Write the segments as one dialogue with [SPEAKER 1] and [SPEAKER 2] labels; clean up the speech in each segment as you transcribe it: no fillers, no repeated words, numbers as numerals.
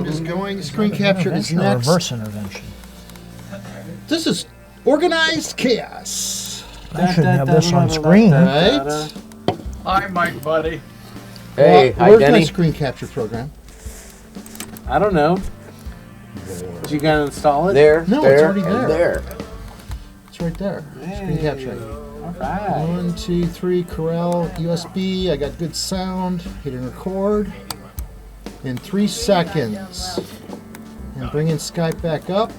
[SPEAKER 1] sound is going. Screen capture is
[SPEAKER 2] Intervention or
[SPEAKER 1] next.
[SPEAKER 2] reverse intervention.
[SPEAKER 1] This is organized chaos.
[SPEAKER 2] I shouldn't have this on screen.
[SPEAKER 1] Right?
[SPEAKER 3] Hi, Mike, buddy.
[SPEAKER 4] Hey,
[SPEAKER 1] Well,
[SPEAKER 4] hi,
[SPEAKER 1] where's
[SPEAKER 4] Denny.
[SPEAKER 1] my screen capture program?
[SPEAKER 4] I don't know. Did you gotta install it?
[SPEAKER 1] No, it's already
[SPEAKER 4] and
[SPEAKER 1] there. It's right there. Screen capturing.
[SPEAKER 4] All right.
[SPEAKER 1] 1, 2, 3, Corel, USB. I got good sound. Hitting record. In 3 seconds. And bring in Skype back up.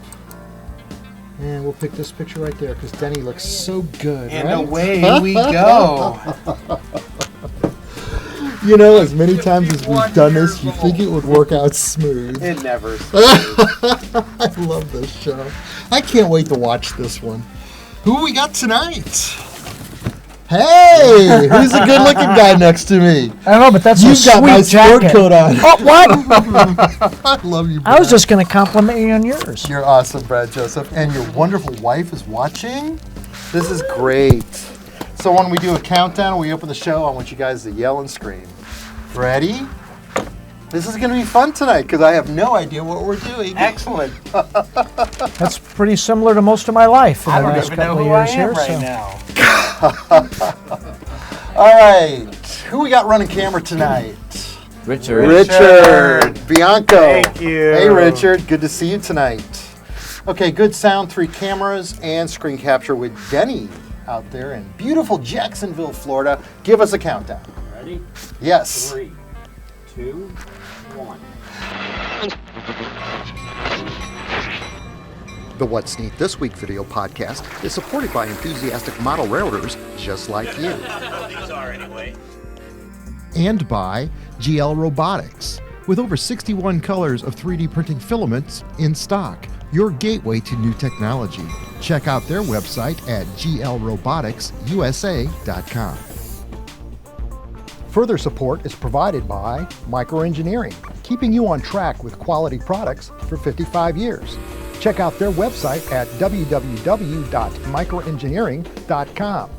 [SPEAKER 1] And we'll pick this picture right there because Denny looks so good.
[SPEAKER 4] And
[SPEAKER 1] right?
[SPEAKER 4] away we go.
[SPEAKER 1] You know, as many times as we've done this, you think it would work out smooth.
[SPEAKER 4] It never.
[SPEAKER 1] I love this show. I can't wait to watch this one. Who we got tonight? Hey, who's the good-looking guy next to me?
[SPEAKER 2] I don't know, but that's a
[SPEAKER 1] You've got my
[SPEAKER 2] sweet
[SPEAKER 1] sport
[SPEAKER 2] jacket.
[SPEAKER 1] coat on.
[SPEAKER 2] Oh, what?
[SPEAKER 1] I love you, Brad.
[SPEAKER 2] I was just going to compliment you on yours.
[SPEAKER 1] You're awesome, Brad Joseph. And your wonderful wife is watching. This is great. So when we do a countdown and we open the show, I want you guys to yell and scream. Ready? This is going to be fun tonight because I have no idea what we're doing.
[SPEAKER 4] Excellent.
[SPEAKER 2] That's pretty similar to most of my life in
[SPEAKER 4] I
[SPEAKER 2] the
[SPEAKER 4] don't
[SPEAKER 2] last
[SPEAKER 4] even know
[SPEAKER 2] couple
[SPEAKER 4] who
[SPEAKER 2] of
[SPEAKER 4] I
[SPEAKER 2] years
[SPEAKER 4] am
[SPEAKER 2] here.
[SPEAKER 4] right
[SPEAKER 2] so.
[SPEAKER 4] now.
[SPEAKER 1] All right. Who we got running camera tonight?
[SPEAKER 4] Richard.
[SPEAKER 1] Bianco.
[SPEAKER 4] Thank you.
[SPEAKER 1] Hey, Richard. Good to see you tonight. Okay, good sound, 3 cameras, and screen capture with Denny out there in beautiful Jacksonville, Florida. Give us a countdown.
[SPEAKER 3] Ready?
[SPEAKER 1] Yes.
[SPEAKER 3] 3, 2, 1.
[SPEAKER 1] The What's Neat This Week video podcast is supported by enthusiastic model railroaders just like you.
[SPEAKER 3] These are anyway.
[SPEAKER 1] And by GL Robotics, with over 61 colors of 3D printing filaments in stock, your gateway to new technology. Check out their website at glroboticsusa.com. Further support is provided by Microengineering, keeping you on track with quality products for 55 years. Check out their website at www.microengineering.com.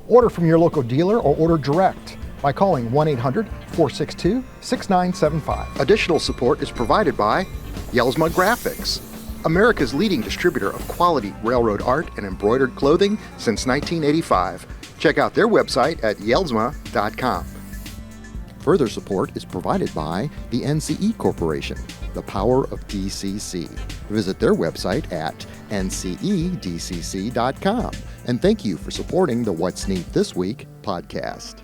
[SPEAKER 1] Order from your local dealer or order direct by calling 1-800-462-6975. Additional support is provided by Jelsma Graphics, America's leading distributor of quality railroad art and embroidered clothing since 1985. Check out their website at jelsma.com. Further support is provided by the NCE Corporation, the power of DCC. Visit their website at ncedcc.com. And thank you for supporting the What's Neat This Week podcast.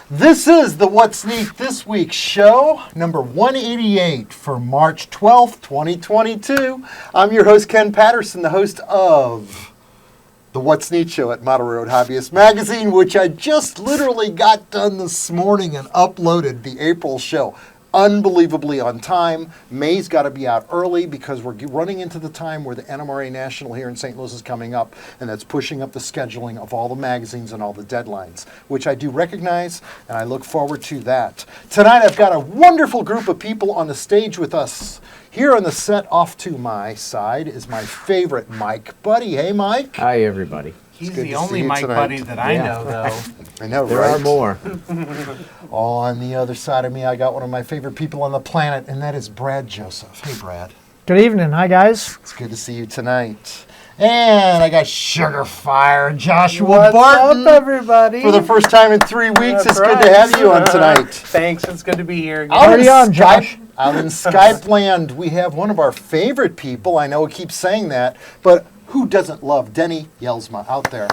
[SPEAKER 1] This is the What's Neat This Week show, number 188 for March 12th, 2022. I'm your host, Ken Patterson, the host of the What's Neat show at Model Road Hobbyist Magazine, which I just literally got done this morning and uploaded the April show. Unbelievably on time. May's got to be out early because we're running into the time where the NMRA National here in St. Louis is coming up, and that's pushing up the scheduling of all the magazines and all the deadlines, which I do recognize, and I look forward to that. Tonight I've got a wonderful group of people on the stage with us. Here on the set off to my side is my favorite Mike Budde. Hey, Mike.
[SPEAKER 4] Hi, everybody.
[SPEAKER 5] He's
[SPEAKER 1] good
[SPEAKER 5] the
[SPEAKER 1] to
[SPEAKER 5] only
[SPEAKER 1] see you
[SPEAKER 5] Mike
[SPEAKER 1] tonight.
[SPEAKER 5] Budde that I
[SPEAKER 4] Yeah.
[SPEAKER 5] know, though.
[SPEAKER 1] I know,
[SPEAKER 4] There
[SPEAKER 1] right?
[SPEAKER 4] are more.
[SPEAKER 1] On the other side of me, I got one of my favorite people on the planet, and that is Brad Joseph. Hey, Brad.
[SPEAKER 2] Good evening. Hi, guys.
[SPEAKER 1] It's good to see you tonight. And I got Sugar Fire Joshua
[SPEAKER 4] What's
[SPEAKER 1] Barton
[SPEAKER 4] up, everybody?
[SPEAKER 1] for the first time in 3 weeks.
[SPEAKER 4] That's
[SPEAKER 1] It's good
[SPEAKER 4] right.
[SPEAKER 1] to have you on tonight.
[SPEAKER 4] Thanks. It's good to be here again.
[SPEAKER 1] Out
[SPEAKER 2] Party
[SPEAKER 1] in
[SPEAKER 2] on, Josh.
[SPEAKER 1] Out in Skype land, we have one of our favorite people. I know we keep saying that, but who doesn't love Denny Jelsma out there?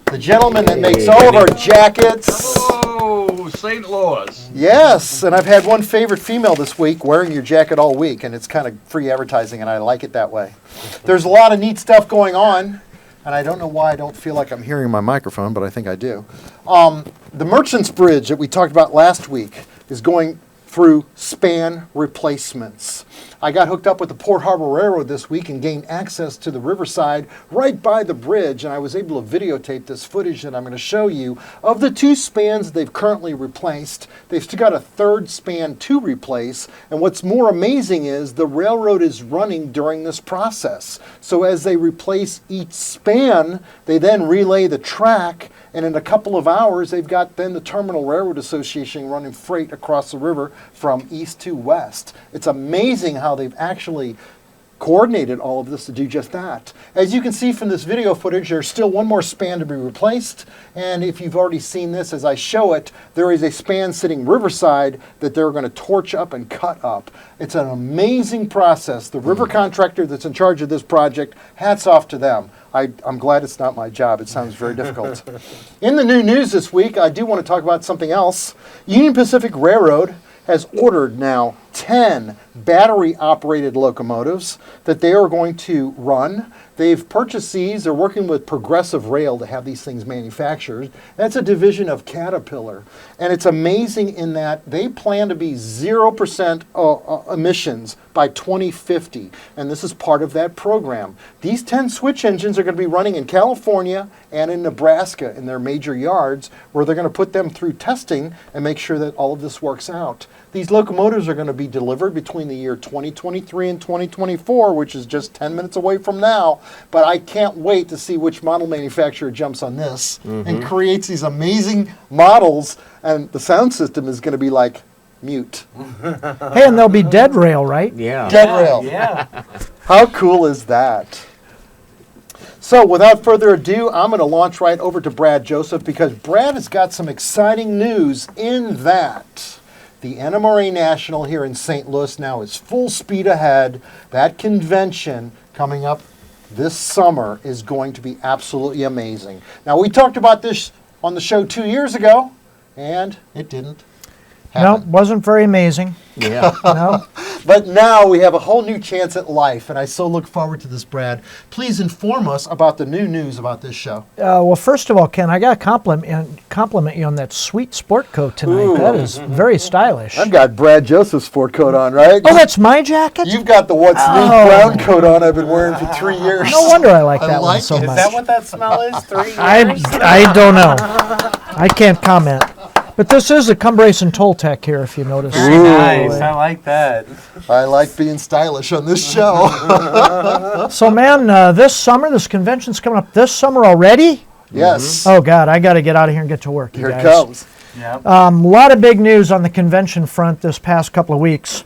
[SPEAKER 1] The gentleman that makes all of our jackets.
[SPEAKER 3] Hello, St. Louis.
[SPEAKER 1] Yes, and I've had one favorite female this week wearing your jacket all week, and it's kind of free advertising, and I like it that way. There's a lot of neat stuff going on, and I don't know why I don't feel like I'm hearing my microphone, but I think I do. The Merchants Bridge that we talked about last week is going through span replacements. I got hooked up with the Port Harbor Railroad this week and gained access to the riverside right by the bridge, and I was able to videotape this footage that I'm going to show you of the 2 spans they've currently replaced. They've still got a 3rd span to replace, and what's more amazing is the railroad is running during this process. So as they replace each span, they then relay the track, and in a couple of hours, they've got then the Terminal Railroad Association running freight across the river from east to west. It's amazing how they've actually coordinated all of this to do just that. As you can see from this video footage, there's still one more span to be replaced. And if you've already seen this as I show it, there is a span sitting riverside that they're going to torch up and cut up. It's an amazing process. The river contractor that's in charge of this project, hats off to them. I'm glad it's not my job. It sounds very difficult. In the new news this week, I do want to talk about something else. Union Pacific Railroad has ordered now 10 battery-operated locomotives that they are going to run. They've purchased these. They're working with Progressive Rail to have these things manufactured. That's a division of Caterpillar. And it's amazing in that they plan to be 0% emissions by 2050. And this is part of that program. These 10 switch engines are going to be running in California and in Nebraska in their major yards, where they're going to put them through testing and make sure that all of this works out. These locomotives are going to be delivered between the year 2023 and 2024, which is just 10 minutes away from now. But I can't wait to see which model manufacturer jumps on this and creates these amazing models. And the sound system is going to be like mute.
[SPEAKER 2] Hey, and there'll be dead rail, right?
[SPEAKER 4] Yeah.
[SPEAKER 1] Dead rail.
[SPEAKER 4] Yeah.
[SPEAKER 1] How cool is that? So without further ado, I'm going to launch right over to Brad Joseph, because Brad has got some exciting news in that the NMRA National here in St. Louis now is full speed ahead. That convention coming up this summer is going to be absolutely amazing. Now, we talked about this on the show 2 years ago, and it didn't
[SPEAKER 2] No,
[SPEAKER 1] happen.
[SPEAKER 2] wasn't very amazing.
[SPEAKER 4] Yeah.
[SPEAKER 2] No.
[SPEAKER 1] But now we have a whole new chance at life, and I so look forward to this, Brad. Please inform us about the new news about this show.
[SPEAKER 2] Well, first of all, Ken, I got to compliment you on that sweet sport coat tonight.
[SPEAKER 1] Ooh.
[SPEAKER 2] That is very stylish.
[SPEAKER 1] I've got Brad Joseph's sport coat on, right?
[SPEAKER 2] Oh, that's my jacket?
[SPEAKER 1] You've got the What's Neat brown coat on I've been wearing for 3 years.
[SPEAKER 2] No wonder I like that one
[SPEAKER 1] like
[SPEAKER 2] so
[SPEAKER 1] it.
[SPEAKER 4] Is
[SPEAKER 2] much.
[SPEAKER 4] that what that smell is? 3 years?
[SPEAKER 2] I don't know. I can't comment. But this is a Cumbrace and Toltec here, if you notice.
[SPEAKER 4] Very nice. I like that.
[SPEAKER 1] I like being stylish on this show.
[SPEAKER 2] So, man, this summer, this convention's coming up this summer already?
[SPEAKER 1] Yes.
[SPEAKER 2] Oh, God, I got to get out of here and get to work, you
[SPEAKER 1] Here it
[SPEAKER 2] guys.
[SPEAKER 1] comes.
[SPEAKER 4] Yep.
[SPEAKER 2] A lot of big news on the convention front this past couple of weeks.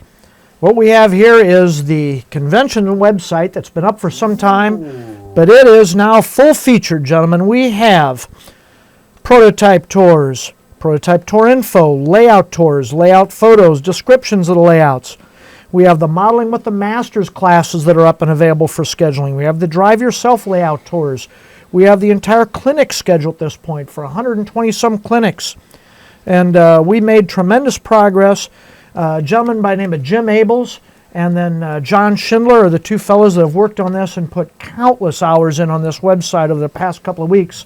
[SPEAKER 2] What we have here is the convention website that's been up for some time, but it is now full featured, gentlemen. We have prototype tours, prototype tour info, layout tours, layout photos, descriptions of the layouts. We have the modeling with the masters classes that are up and available for scheduling. We have the drive yourself layout tours. We have the entire clinic schedule at this point for 120 some clinics. And we made tremendous progress. A gentleman by the name of Jim Abels and then John Schindler are the two fellows that have worked on this and put countless hours in on this website over the past couple of weeks.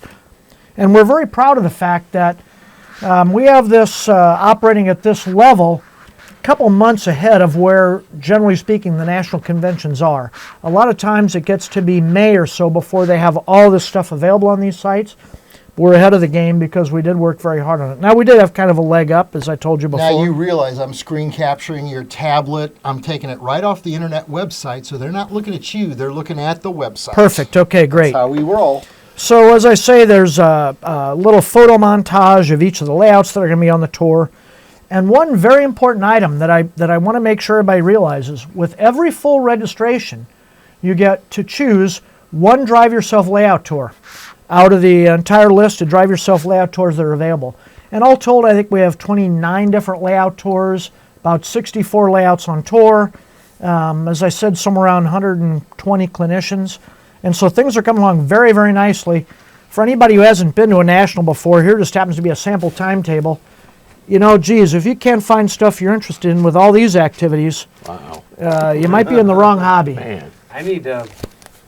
[SPEAKER 2] And we're very proud of the fact that we have this operating at this level a couple months ahead of where, generally speaking, the national conventions are. A lot of times it gets to be May or so before they have all this stuff available on these sites. We're ahead of the game because we did work very hard on it. Now, we did have kind of a leg up, as I told you before.
[SPEAKER 1] Now you realize I'm screen capturing your tablet. I'm taking it right off the internet website, so they're not looking at you. They're looking at the website.
[SPEAKER 2] Perfect. Okay, great.
[SPEAKER 1] That's how we roll.
[SPEAKER 2] So as I say, there's a little photo montage of each of the layouts that are going to be on the tour. And one very important item that I want to make sure everybody realizes, with every full registration, you get to choose one drive yourself layout tour out of the entire list of drive yourself layout tours that are available. And all told, I think we have 29 different layout tours, about 64 layouts on tour. As I said, somewhere around 120 clinicians. And so things are coming along very, very nicely. For anybody who hasn't been to a national before, here just happens to be a sample timetable. You know, geez, if you can't find stuff you're interested in with all these activities,
[SPEAKER 4] Wow.
[SPEAKER 2] you might be in the wrong hobby.
[SPEAKER 4] Man, I need to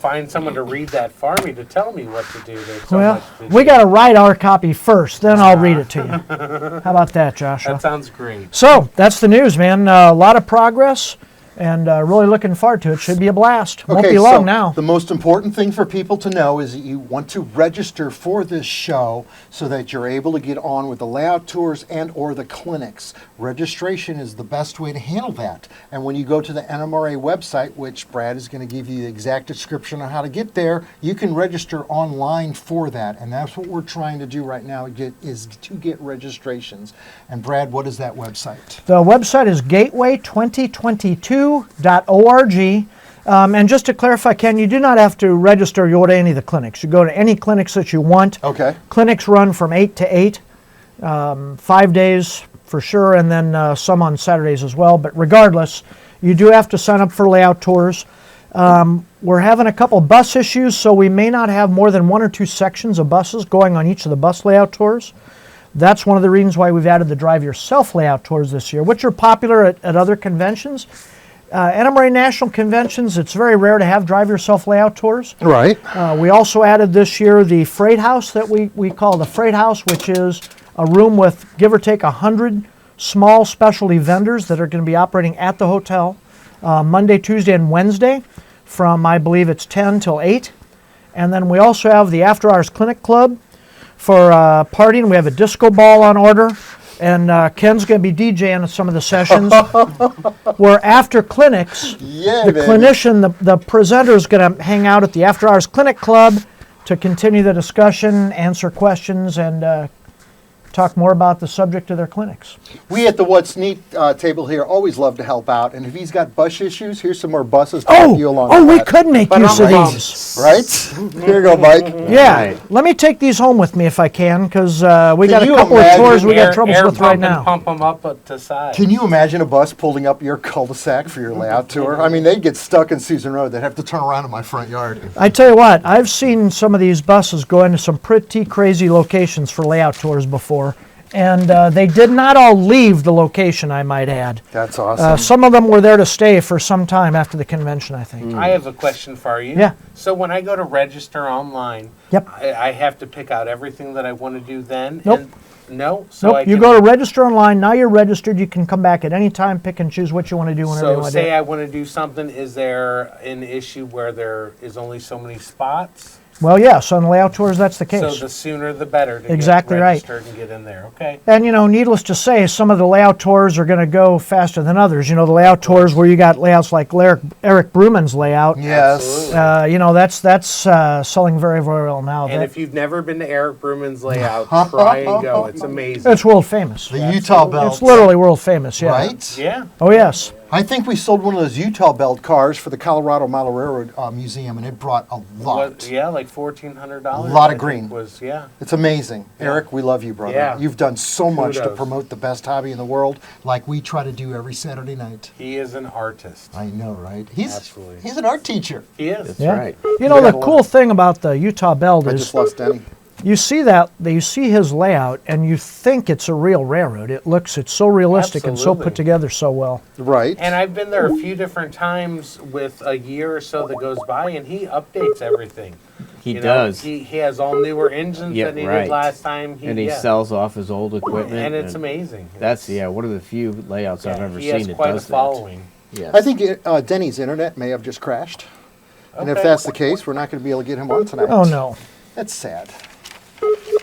[SPEAKER 4] find someone to read that for me to tell me what to do. There's so
[SPEAKER 2] Well,
[SPEAKER 4] much to
[SPEAKER 2] we
[SPEAKER 4] do.
[SPEAKER 2] got to write our copy first, then I'll read it to you. How about that, Joshua?
[SPEAKER 4] That sounds great.
[SPEAKER 2] So that's the news, man. A lot of progress, and really looking forward to it. Should be a blast. Won't be long now.
[SPEAKER 1] The most important thing for people to know is that you want to register for this show so that you're able to get on with the layout tours and or the clinics. Registration is the best way to handle that. And when you go to the NMRA website, which Brad is going to give you the exact description on how to get there, you can register online for that. And that's what we're trying to do right now, is to get registrations. And Brad, what is that website?
[SPEAKER 2] The website is gateway2022.org. And just to clarify, Ken, you do not have to register to go to any of the clinics. You go to any clinics that you want.
[SPEAKER 1] Okay.
[SPEAKER 2] Clinics run from 8 to 8, 5 days for sure, and then some on Saturdays as well. But regardless, you do have to sign up for layout tours. We're having a couple bus issues, so we may not have more than 1 or 2 sections of buses going on each of the bus layout tours. That's one of the reasons why we've added the Drive Yourself layout tours this year, which are popular at other conventions. NMRA National Conventions, it's very rare to have Drive Yourself layout tours.
[SPEAKER 1] Right.
[SPEAKER 2] We also added this year the Freight House that we call the Freight House, which is a room with give or take 100 small specialty vendors that are going to be operating at the hotel Monday, Tuesday, and Wednesday from, I believe it's 10 till 8. And then we also have the After Hours Clinic Club for partying. We have a disco ball on order. And Ken's going to be DJing some of the sessions where after clinics, the clinician, the presenter is going to hang out at the After Hours Clinic Club to continue the discussion, answer questions, and talk more about the subject of their clinics.
[SPEAKER 1] We at the What's Neat table here always love to help out, and if he's got bus issues, here's some more buses to help you along with
[SPEAKER 2] we
[SPEAKER 1] that.
[SPEAKER 2] could make use of these.
[SPEAKER 1] Right? Here you go, Mike.
[SPEAKER 2] Yeah, let me take these home with me if I can, because we got a
[SPEAKER 1] you
[SPEAKER 2] couple of
[SPEAKER 1] imagine
[SPEAKER 2] tours we got troubles with right
[SPEAKER 4] and
[SPEAKER 2] now.
[SPEAKER 4] Pump them up to size.
[SPEAKER 1] Can you imagine a bus pulling up your cul-de-sac for your layout tour? I mean, they'd get stuck in Susan Road. They'd have to turn around in my front yard.
[SPEAKER 2] I tell you what, I've seen some of these buses go into some pretty crazy locations for layout tours before. And they did not all leave the location, I might add.
[SPEAKER 1] That's awesome.
[SPEAKER 2] Some of them were there to stay for some time after the convention, I think.
[SPEAKER 4] I have a question for you.
[SPEAKER 2] Yeah.
[SPEAKER 4] So when I go to register online,
[SPEAKER 2] Yep.
[SPEAKER 4] I have to pick out everything that I want to do then?
[SPEAKER 2] Nope.
[SPEAKER 4] No? So
[SPEAKER 2] Nope, you go to register online. Now you're registered. You can come back at any time, pick and choose what you want to do whenever you
[SPEAKER 4] So
[SPEAKER 2] want to do.
[SPEAKER 4] say I want to do something, is there an issue where there is only so many spots?
[SPEAKER 2] Well, yes, on layout tours, that's the case.
[SPEAKER 4] So the sooner the better to
[SPEAKER 2] Exactly
[SPEAKER 4] get
[SPEAKER 2] right.
[SPEAKER 4] registered and get in there. Okay.
[SPEAKER 2] And, needless to say, some of the layout tours are going to go faster than others. The layout tours where you got layouts like Eric Bruman's layout.
[SPEAKER 1] Yes.
[SPEAKER 2] That's selling very, very well now.
[SPEAKER 4] And if you've never been to Eric Bruman's layout, try and go. It's amazing.
[SPEAKER 2] It's world famous.
[SPEAKER 1] The Utah Belt.
[SPEAKER 2] It's literally world famous, yeah.
[SPEAKER 1] Right?
[SPEAKER 4] Yeah.
[SPEAKER 2] Oh, yes.
[SPEAKER 1] I think we sold one of those Utah Belt cars for the Colorado Model Railroad Museum, and it brought a lot.
[SPEAKER 4] Yeah, like $1,400.
[SPEAKER 1] A lot of green.
[SPEAKER 4] Yeah.
[SPEAKER 1] It's amazing. Eric, we love you, brother.
[SPEAKER 4] Yeah.
[SPEAKER 1] You've done so much to
[SPEAKER 4] Kudos.
[SPEAKER 1] promote the best hobby in the world, like we try to do every Saturday night.
[SPEAKER 4] He is an artist.
[SPEAKER 1] I know, right? He's
[SPEAKER 4] Absolutely.
[SPEAKER 1] He's an art teacher.
[SPEAKER 4] He is.
[SPEAKER 5] That's
[SPEAKER 2] Yeah.
[SPEAKER 5] right.
[SPEAKER 2] The cool thing about the Utah Belt
[SPEAKER 1] I
[SPEAKER 2] is
[SPEAKER 1] just lost Denny.
[SPEAKER 2] you see his layout and you think it's a real railroad. It's so realistic and so
[SPEAKER 4] Absolutely.
[SPEAKER 2] put together so well.
[SPEAKER 1] Right.
[SPEAKER 4] And I've been there a few different times with a year or so that goes by, and he updates everything.
[SPEAKER 5] He does.
[SPEAKER 4] He has all newer engines
[SPEAKER 5] Yeah,
[SPEAKER 4] that he
[SPEAKER 5] right.
[SPEAKER 4] did last time.
[SPEAKER 5] And he sells off his old equipment.
[SPEAKER 4] And it's amazing.
[SPEAKER 5] That's one of the few layouts I've ever
[SPEAKER 4] he
[SPEAKER 5] seen
[SPEAKER 4] has
[SPEAKER 5] that
[SPEAKER 4] quite
[SPEAKER 5] does
[SPEAKER 4] a following.
[SPEAKER 5] that. Yes.
[SPEAKER 1] I think Denny's internet may have just crashed. And if
[SPEAKER 4] Okay.
[SPEAKER 1] that's the case, we're not going to be able to get him on tonight.
[SPEAKER 2] Oh no.
[SPEAKER 1] That's sad.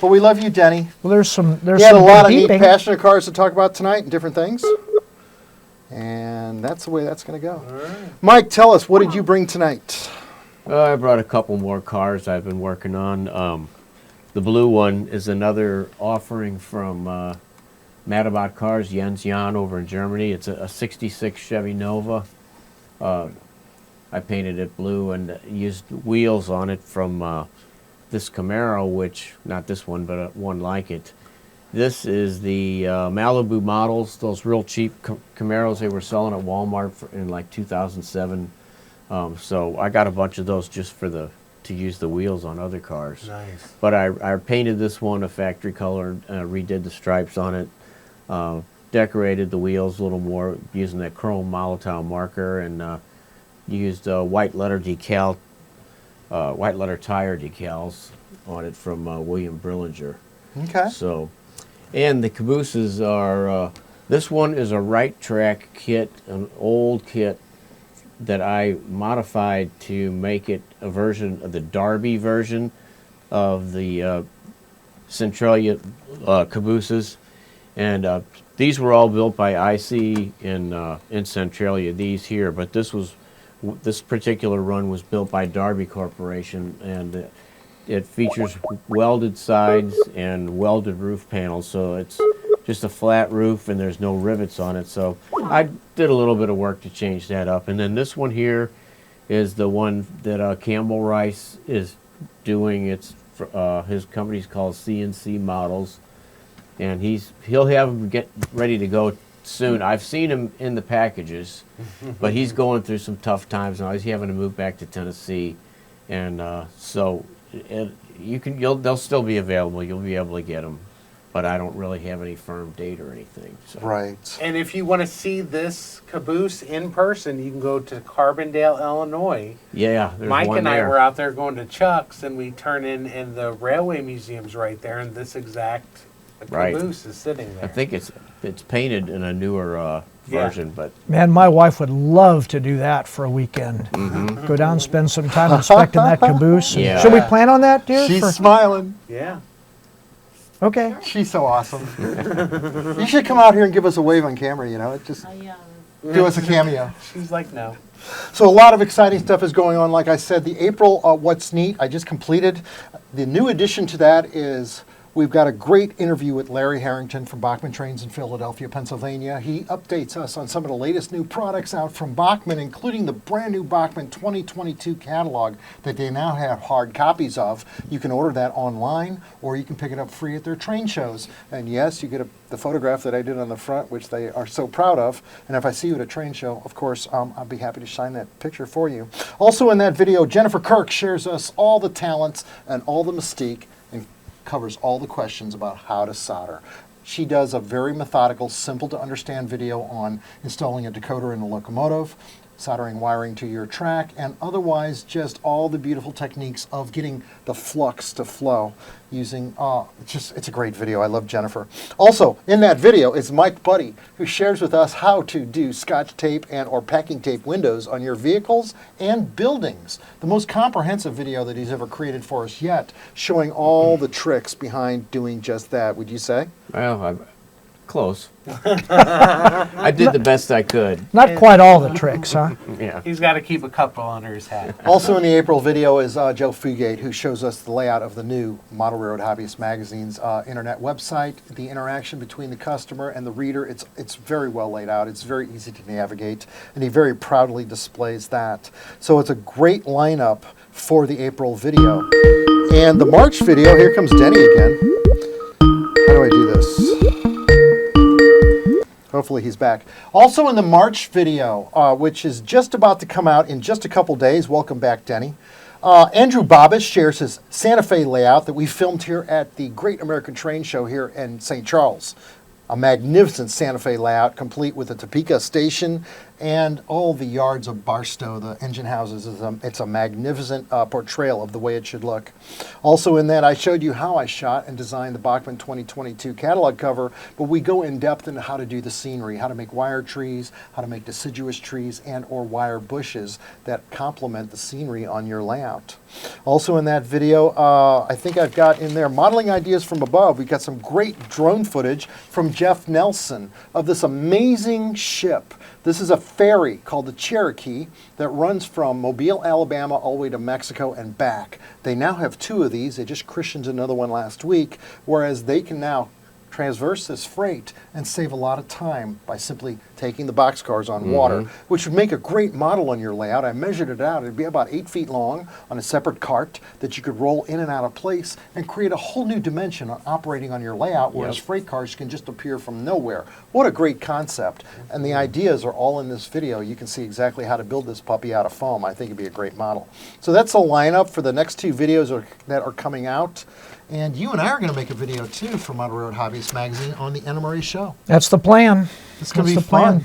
[SPEAKER 1] But we love you, Denny.
[SPEAKER 2] Well, there's some
[SPEAKER 1] We had a lot of neat
[SPEAKER 2] beeping.
[SPEAKER 1] passionate cars to talk about tonight and different things. And that's the way that's going to go. Mike, tell us, what did you bring tonight?
[SPEAKER 5] I brought a couple more cars I've been working on. The blue one is another offering from Madabot Cars, Jens Jan over in Germany. It's a 66 Chevy Nova. I painted it blue and used wheels on it from this Camaro, which, not this one, but one like it. This is the Malibu models, those real cheap Camaros they were selling at Walmart in like 2007. So I got a bunch of those just to use the wheels on other cars.
[SPEAKER 4] Nice.
[SPEAKER 5] But I painted this one a factory color, redid the stripes on it, decorated the wheels a little more using that chrome Molotov marker, and used white letter decal white letter tire decals on it from William Brillinger.
[SPEAKER 1] Okay.
[SPEAKER 5] So, and the cabooses are, this one is a right track kit, an old kit that I modified to make it a version of the Derby version of the Centralia cabooses. And these were all built by IC in Centralia, these here, but this particular run was built by Derby Corporation, and it features welded sides and welded roof panels, so it's just a flat roof and there's no rivets on it. So I did a little bit of work to change that up. And then this one here is the one that Campbell Rice is doing. It's his company's called CNC Models, and he'll have them get ready to go soon. I've seen him in the packages, but he's going through some tough times now. He's having to move back to Tennessee, and so they'll still be available. You'll be able to get them, but I don't really have any firm date or anything. So.
[SPEAKER 1] Right.
[SPEAKER 4] And if you want to see this caboose in person, you can go to Carbondale, Illinois.
[SPEAKER 5] Yeah, there's
[SPEAKER 4] Mike
[SPEAKER 5] one
[SPEAKER 4] and I
[SPEAKER 5] there.
[SPEAKER 4] were out there going to Chuck's, and we turn in the railway museum's right there, and this exact
[SPEAKER 5] Right.
[SPEAKER 4] caboose is sitting there.
[SPEAKER 5] I think it's painted in a newer version, but
[SPEAKER 2] Man, my wife would love to do that for a weekend. Go down and spend some time inspecting that caboose. And
[SPEAKER 5] Yeah.
[SPEAKER 2] Should we plan on that, dear?
[SPEAKER 1] She's smiling.
[SPEAKER 4] Yeah.
[SPEAKER 2] Okay.
[SPEAKER 1] She's so awesome. You should come out here and give us a wave on camera, just do us a cameo.
[SPEAKER 4] She's like, no.
[SPEAKER 1] So a lot of exciting stuff is going on. Like I said, the April What's Neat, I just completed. The new addition to that is we've got a great interview with Larry Harrington from Bachman Trains in Philadelphia, Pennsylvania. He updates us on some of the latest new products out from Bachman, including the brand new Bachman 2022 catalog that they now have hard copies of. You can order that online, or you can pick it up free at their train shows. And yes, you get the photograph that I did on the front, which they are so proud of. And if I see you at a train show, of course, I'll be happy to shine that picture for you. Also in that video, Jennifer Kirk shares us all the talents and all the mystique, and covers all the questions about how to solder. She does a very methodical, simple to understand video on installing a decoder in a locomotive, soldering wiring to your track, and otherwise just all the beautiful techniques of getting the flux to flow using, it's a great video. I love Jennifer. Also, in that video is Mike Budde, who shares with us how to do Scotch tape and or packing tape windows on your vehicles and buildings. The most comprehensive video that he's ever created for us yet, showing all the tricks behind doing just that, would you say?
[SPEAKER 5] well, I'm close. I did the best I could.
[SPEAKER 2] Not quite all the tricks, huh?
[SPEAKER 5] Yeah.
[SPEAKER 4] He's got to keep a couple under his hat.
[SPEAKER 1] Also in the April video is Joe Fugate, who shows us the layout of the new Model Railroad Hobbyist Magazine's internet website, the interaction between the customer and the reader. It's very well laid out. It's very easy to navigate, and he very proudly displays that. So it's a great lineup for the April video. And the March video, here comes Denny again. How do I do this? Hopefully he's back. Also in the March video, which is just about to come out in just a couple days, welcome back, Denny. Andrew Bobbis shares his Santa Fe layout that we filmed here at the Great American Train Show here in St. Charles. A magnificent Santa Fe layout, complete with the Topeka station and all the yards of Barstow, the engine houses. It's a magnificent portrayal of the way it should look. Also in that, I showed you how I shot and designed the Bachman 2022 catalog cover, but we go in depth into how to do the scenery, how to make wire trees, how to make deciduous trees and or wire bushes that complement the scenery on your layout. Also in that video, I think I've got in there modeling ideas from above. We've got some great drone footage from Jeff Nelson of this amazing ship. This is a ferry called the Cherokee that runs from Mobile, Alabama, all the way to Mexico and back. They now have 2 of these. They just christened another one last week, whereas they can now transverse this freight and save a lot of time by simply taking the boxcars on water, which would make a great model on your layout. I measured it out. It'd be about 8 feet long on a separate cart that you could roll in and out of place and create a whole new dimension on operating on your layout, whereas freight cars can just appear from nowhere. What a great concept. And the ideas are all in this video. You can see exactly how to build this puppy out of foam. I think it'd be a great model. So that's the lineup for the next 2 videos that are coming out. And you and I are going to make a video, too, for Model Railroad Hobbyist Magazine on the NMRA show.
[SPEAKER 2] That's the plan.
[SPEAKER 1] It's going to be
[SPEAKER 2] That's the
[SPEAKER 1] fun.
[SPEAKER 2] plan.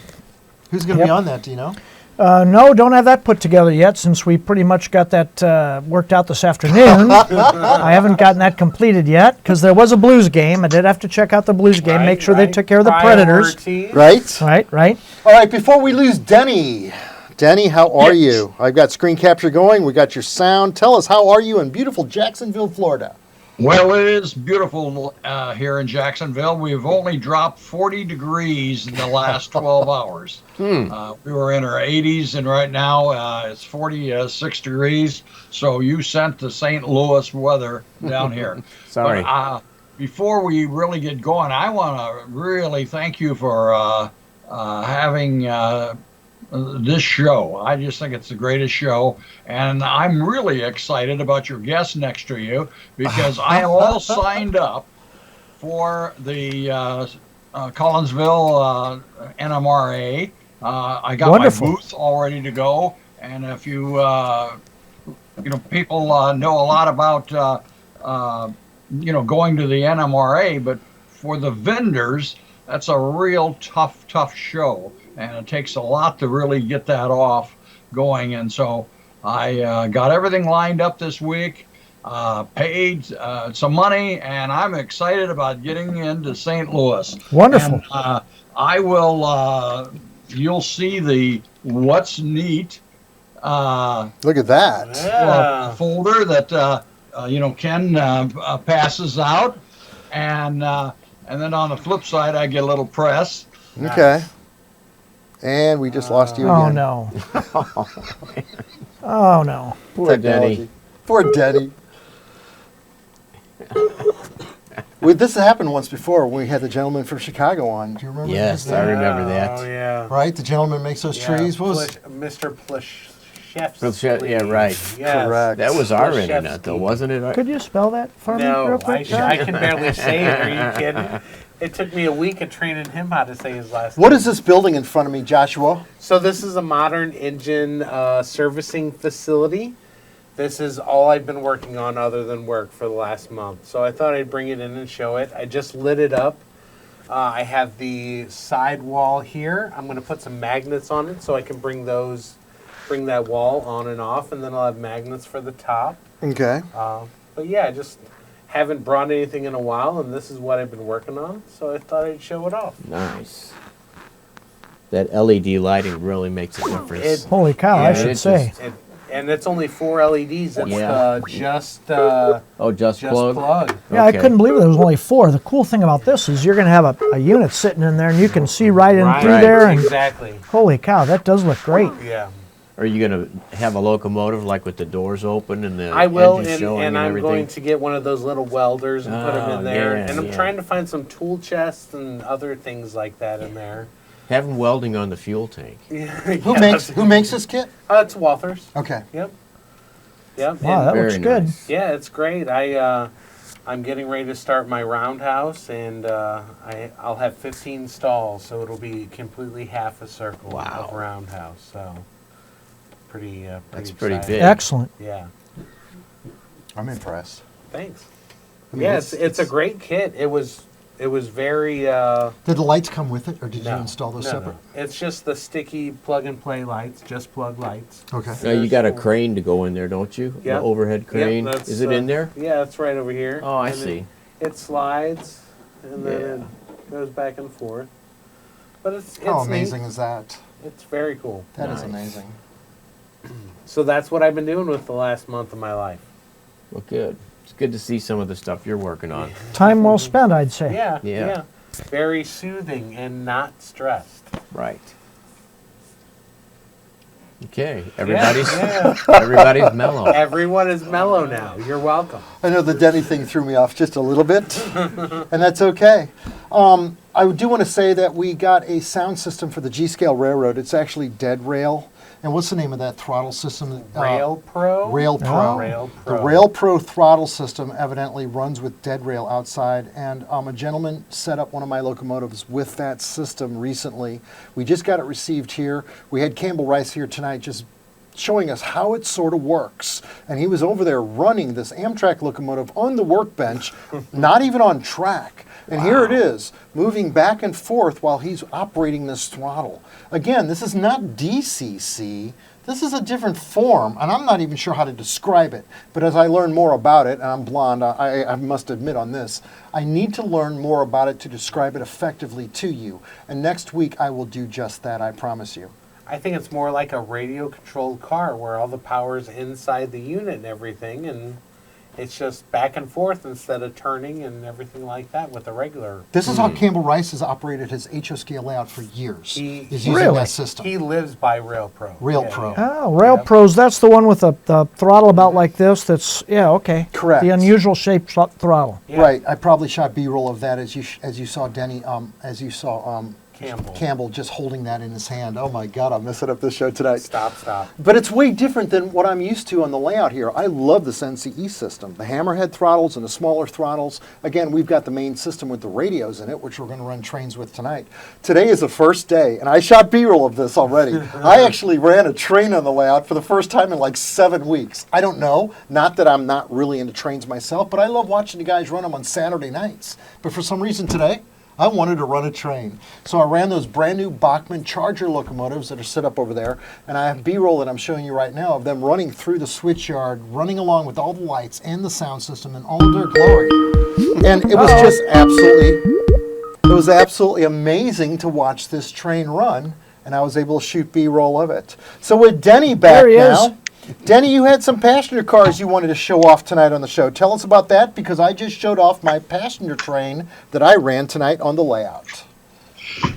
[SPEAKER 1] Who's going to be on that, do you know?
[SPEAKER 2] No, don't have that put together yet since we pretty much got that worked out this afternoon. I haven't gotten that completed yet because there was a Blues game. I did have to check out the Blues game, make sure they took care of the Predators.
[SPEAKER 4] Priorities.
[SPEAKER 2] Right.
[SPEAKER 1] All right, before we lose Denny. Denny, how are you? I've got screen capture going. We got your sound. Tell us, how are you in beautiful Jacksonville, Florida?
[SPEAKER 3] Well, it is beautiful here in Jacksonville. We've only dropped 40 degrees in the last 12 hours. We were in our 80s, and right now it's 46 degrees. So you sent the St. Louis weather down here.
[SPEAKER 5] Sorry.
[SPEAKER 3] But, before we really get going, I want to really thank you for having this show. I just think it's the greatest show, and I'm really excited about your guest next to you because I all signed up for the Collinsville NMRA. I got
[SPEAKER 2] Wonderful.
[SPEAKER 3] my booth all ready to go, and if you people know a lot about going to the NMRA, but for the vendors, that's a real tough show. And it takes a lot to really get that off going. And so I got everything lined up this week, paid some money, and I'm excited about getting into St. Louis.
[SPEAKER 2] Wonderful.
[SPEAKER 3] And, I will, you'll see the What's Neat
[SPEAKER 1] Look at that.
[SPEAKER 3] folder that, Ken passes out. And then on the flip side, I get a little press.
[SPEAKER 1] Okay. And we just lost you
[SPEAKER 2] Oh
[SPEAKER 1] again.
[SPEAKER 2] no. Oh no.
[SPEAKER 5] Poor Denny.
[SPEAKER 1] Poor Denny. This happened once before when we had the gentleman from Chicago on. Do you remember?
[SPEAKER 5] Yes,
[SPEAKER 1] his
[SPEAKER 5] I
[SPEAKER 1] name?
[SPEAKER 5] remember that.
[SPEAKER 4] Oh, yeah.
[SPEAKER 1] Right? The gentleman makes those trees. What was
[SPEAKER 4] Mr. Plashevsky.
[SPEAKER 5] Yeah, right.
[SPEAKER 4] Yes.
[SPEAKER 1] Correct.
[SPEAKER 5] That was our
[SPEAKER 4] Plashevsky.
[SPEAKER 5] internet, though, wasn't it?
[SPEAKER 2] Could you spell that for me
[SPEAKER 4] No,
[SPEAKER 2] real quick?
[SPEAKER 4] I can barely say it. Are you kidding? It took me a week of training him how to say his last name.
[SPEAKER 1] What is this building in front of me, Joshua?
[SPEAKER 4] So this is a modern engine servicing facility. This is all I've been working on other than work for the last month. So I thought I'd bring it in and show it. I just lit it up. I have the side wall here. I'm going to put some magnets on it so I can bring that wall on and off, and then I'll have magnets for the top.
[SPEAKER 1] Okay.
[SPEAKER 4] But yeah, I just haven't brought anything in a while, and this is what I've been working on, so I thought I'd show it off.
[SPEAKER 5] Nice. That LED lighting really makes a difference.
[SPEAKER 2] Holy cow,
[SPEAKER 5] Yeah,
[SPEAKER 2] I should
[SPEAKER 5] it's
[SPEAKER 2] say.
[SPEAKER 4] And it's only 4 LEDs. It's
[SPEAKER 5] Yeah.
[SPEAKER 4] just
[SPEAKER 5] Just plug?
[SPEAKER 4] plug.
[SPEAKER 2] Yeah,
[SPEAKER 5] Okay.
[SPEAKER 2] I couldn't believe there was only 4. The cool thing about this is you're going to have a unit sitting in there, and you can see right in through
[SPEAKER 5] Right.
[SPEAKER 2] there. And
[SPEAKER 4] Exactly.
[SPEAKER 2] holy cow, that does look great.
[SPEAKER 4] Yeah.
[SPEAKER 5] Are you going to have a locomotive like with the doors open and the
[SPEAKER 4] I will,
[SPEAKER 5] engine showing
[SPEAKER 4] and I'm
[SPEAKER 5] everything?
[SPEAKER 4] going to get one of those little welders and put them
[SPEAKER 5] Oh,
[SPEAKER 4] in there.
[SPEAKER 5] yeah,
[SPEAKER 4] And I'm
[SPEAKER 5] yeah.
[SPEAKER 4] trying to find some tool chests and other things like that in there.
[SPEAKER 5] Have them welding on the fuel tank.
[SPEAKER 1] Who makes this kit?
[SPEAKER 4] It's Walthers.
[SPEAKER 1] Okay.
[SPEAKER 4] Yep. Yep.
[SPEAKER 2] Wow,
[SPEAKER 4] And
[SPEAKER 2] that
[SPEAKER 5] Very
[SPEAKER 2] looks good.
[SPEAKER 5] nice.
[SPEAKER 4] yeah, it's great. I'm getting ready to start my roundhouse, and I'll have 15 stalls, so it'll be completely half a circle
[SPEAKER 5] Wow.
[SPEAKER 4] of roundhouse. So pretty.
[SPEAKER 5] That's pretty
[SPEAKER 4] exciting.
[SPEAKER 5] big.
[SPEAKER 2] Excellent.
[SPEAKER 4] Yeah.
[SPEAKER 1] I'm impressed.
[SPEAKER 4] Thanks.
[SPEAKER 1] I mean,
[SPEAKER 4] Yeah, it's a great kit. It was very.
[SPEAKER 1] Did the lights come with it, or did you
[SPEAKER 4] No,
[SPEAKER 1] install those
[SPEAKER 4] no,
[SPEAKER 1] separate?
[SPEAKER 4] no. It's just the sticky plug and play lights, just plug lights.
[SPEAKER 1] Okay.
[SPEAKER 5] Now you got a crane to go in there, don't you?
[SPEAKER 4] Yeah.
[SPEAKER 5] The overhead crane.
[SPEAKER 4] Yep, that's,
[SPEAKER 5] Is it in there?
[SPEAKER 4] Yeah, it's right over here.
[SPEAKER 5] Oh, I
[SPEAKER 4] And
[SPEAKER 5] see.
[SPEAKER 4] It slides, and then
[SPEAKER 5] Yeah.
[SPEAKER 4] it goes back and forth. But it's
[SPEAKER 1] How
[SPEAKER 4] neat.
[SPEAKER 1] amazing is that?
[SPEAKER 4] It's very cool.
[SPEAKER 1] That is
[SPEAKER 5] Nice.
[SPEAKER 1] amazing.
[SPEAKER 4] So that's what I've been doing with the last month of my life.
[SPEAKER 5] Well, good. It's good to see some of the stuff you're working on.
[SPEAKER 2] Time well spent, I'd say.
[SPEAKER 4] Yeah,
[SPEAKER 5] Yeah.
[SPEAKER 4] yeah. Very soothing and not stressed.
[SPEAKER 5] Right. Okay. Everybody's
[SPEAKER 4] Yeah.
[SPEAKER 5] everybody's mellow.
[SPEAKER 4] Everyone is mellow now. You're welcome.
[SPEAKER 1] I know the Denny thing threw me off just a little bit, and that's okay. I do want to say that we got a sound system for the G-Scale Railroad. It's actually Dead Rail. And what's the name of that throttle system?
[SPEAKER 4] Rail Pro?
[SPEAKER 1] Rail Pro.
[SPEAKER 4] Rail
[SPEAKER 1] The
[SPEAKER 4] Pro.
[SPEAKER 1] Rail Pro throttle system evidently runs with dead rail outside, and a gentleman set up one of my locomotives with that system recently. We just got it received here. We had Campbell Rice here tonight just showing us how it sort of works. And he was over there running this Amtrak locomotive on the workbench, not even on track. And here it is, moving back and forth while he's operating this throttle. Again, this is not DCC. This is a different form, and I'm not even sure how to describe it. But as I learn more about it, and I'm blonde, I must admit on this, I need to learn more about it to describe it effectively to you. And next week I will do just that, I promise you.
[SPEAKER 4] I think it's more like a radio-controlled car where all the power's inside the unit and everything, and it's just back and forth instead of turning and everything like that with a regular.
[SPEAKER 1] This is how Campbell Rice has operated his HO scale layout for years. He's using
[SPEAKER 2] Really?
[SPEAKER 1] that system.
[SPEAKER 4] He lives by Rail Pro.
[SPEAKER 1] Rail
[SPEAKER 4] Yeah,
[SPEAKER 1] Pro.
[SPEAKER 4] yeah.
[SPEAKER 2] Oh, Rail Pros, that's the one with the throttle about like this. That's, yeah, okay.
[SPEAKER 1] Correct.
[SPEAKER 2] The unusual shaped throttle.
[SPEAKER 4] Yeah.
[SPEAKER 1] Right. I probably shot B-roll of that as you saw Denny, as you saw
[SPEAKER 4] Campbell
[SPEAKER 1] just holding that in his hand. Oh my God, I'm messing up this show tonight.
[SPEAKER 4] Stop.
[SPEAKER 1] But it's way different than what I'm used to on the layout here. I love this NCE system. The hammerhead throttles and the smaller throttles. Again, we've got the main system with the radios in it, which we're going to run trains with tonight. Today is the first day, and I shot B-roll of this already. I actually ran a train on the layout for the first time in like 7 weeks. I don't know, not that I'm not really into trains myself, but I love watching the guys run them on Saturday nights. But for some reason today, I wanted to run a train. So I ran those brand new Bachmann Charger locomotives that are set up over there, and I have B-roll that I'm showing you right now of them running through the switch yard, running along with all the lights and the sound system in all of their glory. And it was just absolutely amazing to watch this train run, and I was able to shoot B-roll of it. So with Denny back
[SPEAKER 2] There he
[SPEAKER 1] now.
[SPEAKER 2] is.
[SPEAKER 1] Denny, you had some passenger cars you wanted to show off tonight on the show. Tell us about that, because I just showed off my passenger train that I ran tonight on the layout.